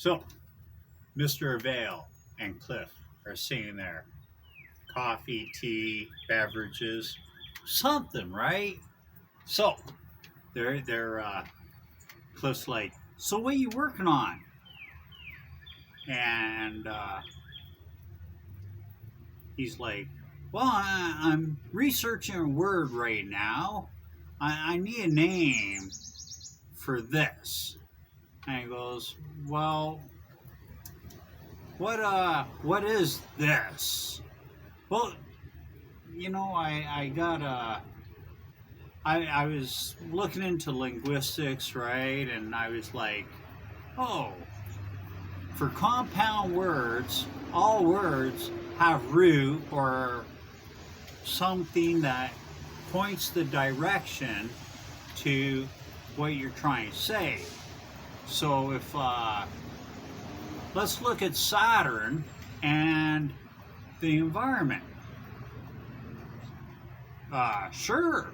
So, Mr. Avail and Cliff are sitting there. Coffee, tea, beverages, something, right? So, they're Cliff's like, so what are you working on? And he's like, well, I'm researching a word right now. I need a name for this. And he goes, well, what is this? Well, I was looking into linguistics, right? And I was like, oh, for compound words, all words have root or something that points the direction to what you're trying to say. So if let's look at Saturn and the environment. Sure.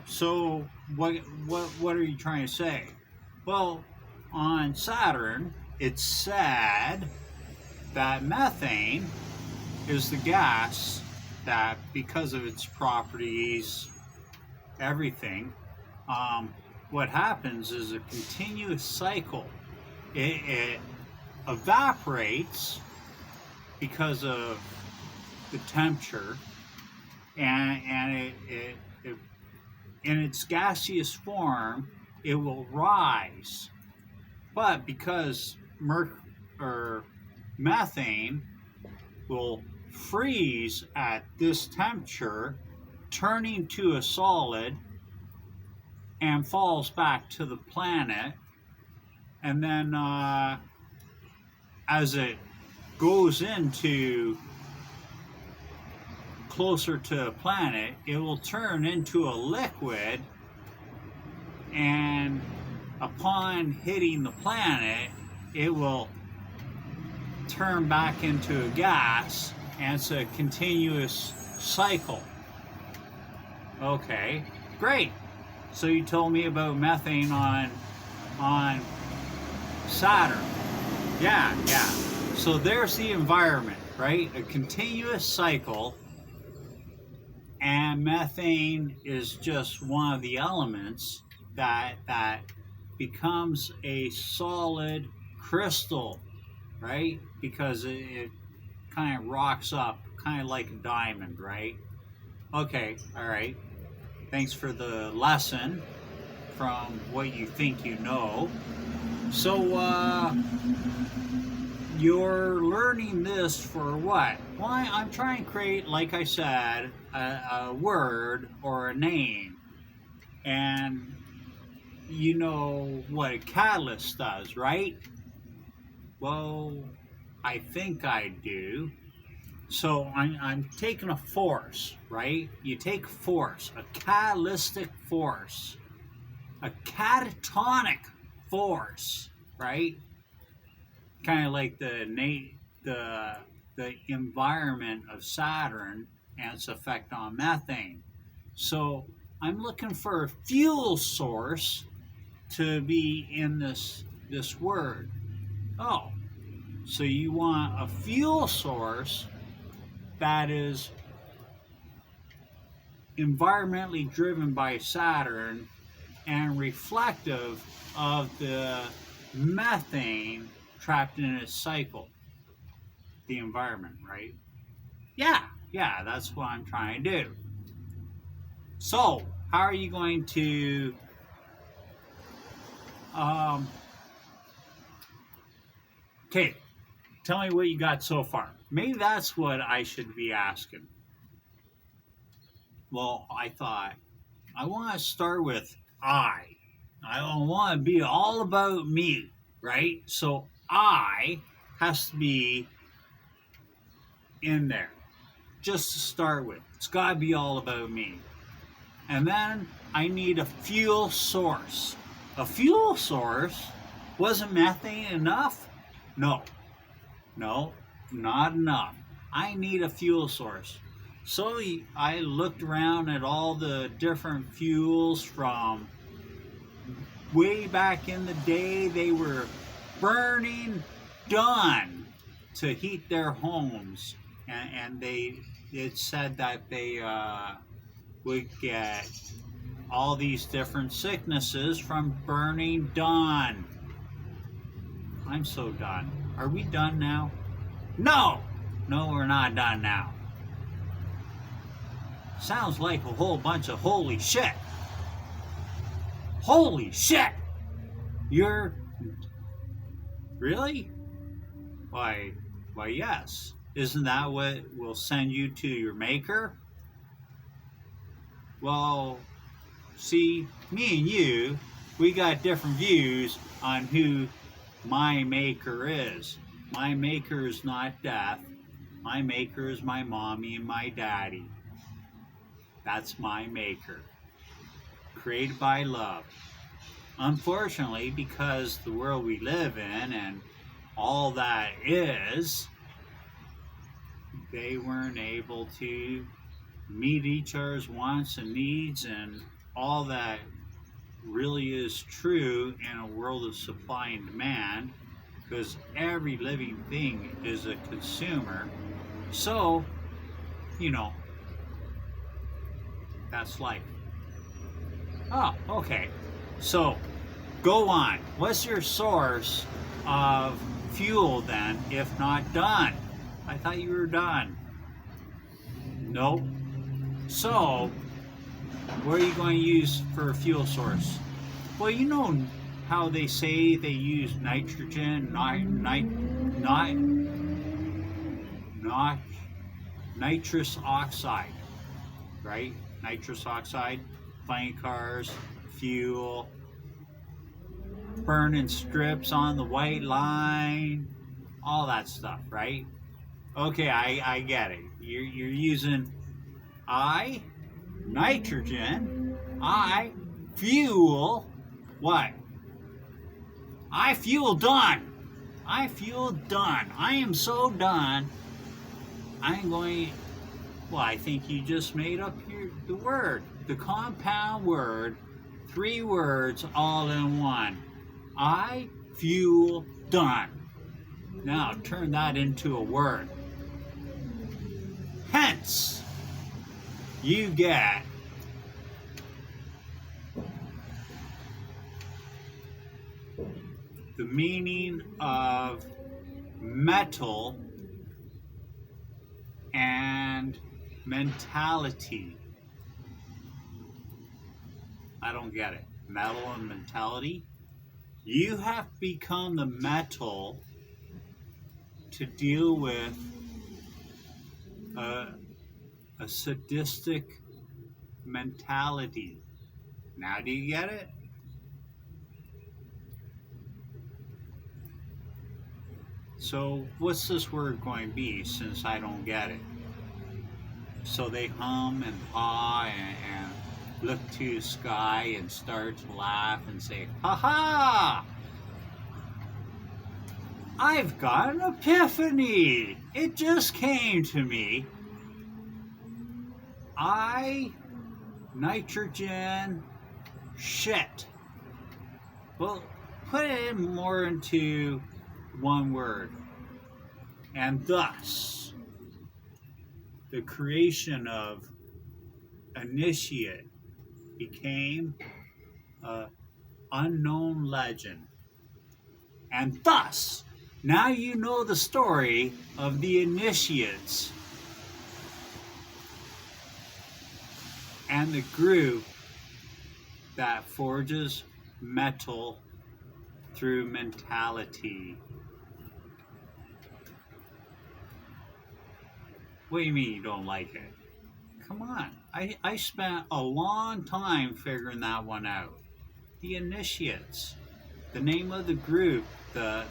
So what are you trying to say? Well, on Saturn, it's said that methane is the gas that, because of its properties, everything, what happens is a continuous cycle. It evaporates because of the temperature, and it in its gaseous form it will rise, but because methane will freeze at this temperature, turning to a solid, and falls back to the planet, and then as it goes into closer to a planet, it will turn into a liquid, and upon hitting the planet, it will turn back into a gas, and it's a continuous cycle. Okay, great. So you told me about methane on Saturn. Yeah. So there's the environment, right? A continuous cycle, and methane is just one of the elements that becomes a solid crystal, right? Because it kind of rocks up, kind of like a diamond, right? Okay, all right. Thanks for the lesson from what you think you know. So, you're learning this for what? Well, I'm trying to create, like I said, a word or a name. And you know what a catalyst does, right? Well, I think I do. So I'm taking a force, right? You take force, a catalytic force, a catatonic force, right? Kind of like the environment of Saturn and its effect on methane. So I'm looking for a fuel source to be in this word. Oh, so you want a fuel source that is environmentally driven by Saturn and reflective of the methane trapped in its cycle, the environment, right? Yeah, that's what I'm trying to do. So, how are you going to okay, tell me what you got so far. Maybe that's what I should be asking. Well, I thought, I want to start with I. I want to be all about me, right? So I has to be in there, just to start with. It's got to be all about me. And then I need a fuel source. A fuel source? Wasn't methane enough? No, not enough. I need a fuel source. So I looked around at all the different fuels from way back in the day. They were burning done to heat their homes, and it said that they would get all these different sicknesses from burning done. I'm so done. Are we done now? No! No, we're not done now. Sounds like a whole bunch of holy shit. Holy shit! You're... Really? Why, yes. Isn't that what will send you to your maker? Well, see, me and you, we got different views on who my maker is. My maker is not death. My maker is my mommy and my daddy. That's my maker. Created by love. Unfortunately, because the world we live in and all that is, they weren't able to meet each other's wants and needs and all that really is true in a world of supply and demand, because every living thing is a consumer. So, that's life. Oh, okay. So, go on. What's your source of fuel then, if not done? I thought you were done. Nope. So, what are you going to use for a fuel source? Well, you know how they say they use nitrogen, nitrous oxide, right? Nitrous oxide, flying cars, fuel, burning strips on the white line, all that stuff, right? Okay, I get it. You're using nitrogen, fuel, what? I fuel done. I am so done. I'm going, well, I think you just made up the word, the compound word, 3 words all in one. I fuel done. Now turn that into a word. Hence, you get the meaning of metal and mentality. I don't get it. Metal and mentality? You have become the metal to deal with a sadistic mentality. Now do you get it? So what's this word going to be, since I don't get it? So they hum and haw and look to the sky and start to laugh and say, "Ha ha! I've got an epiphany! It just came to me. Nitrogen, shit." Well, put it more into one word. And thus, the creation of initiate became an unknown legend. And thus, now you know the story of the initiates and the group that forges metal through mentality. What do you mean you don't like it? Come on. I spent a long time figuring that one out. The initiates. The name of the group. The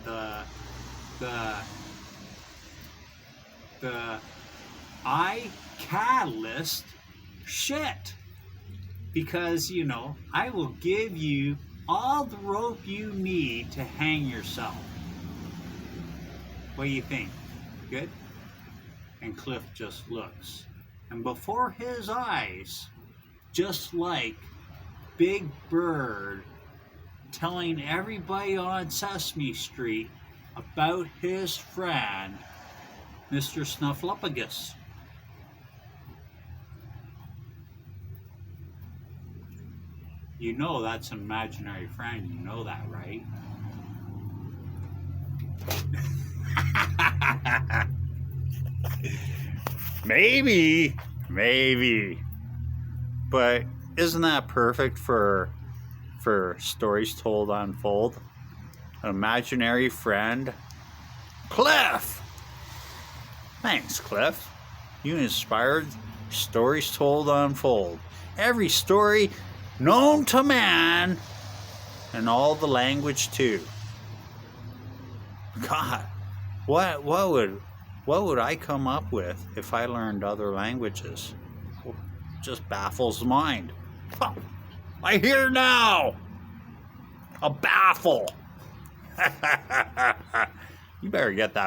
I catalyst shit. Because, I will give you all the rope you need to hang yourself. What do you think? Good? And Cliff just looks. And before his eyes, just like Big Bird telling everybody on Sesame Street about his friend, Mr. Snuffleupagus. You know that's an imaginary friend, you know that, right? Maybe. But isn't that perfect for stories told on Fold? An imaginary friend. Cliff! Thanks, Cliff. You inspired stories told on Fold. Every story known to man, and all the language too. God, what would I come up with if I learned other languages? Just baffles the mind. Oh, I hear now. A baffle. You better get that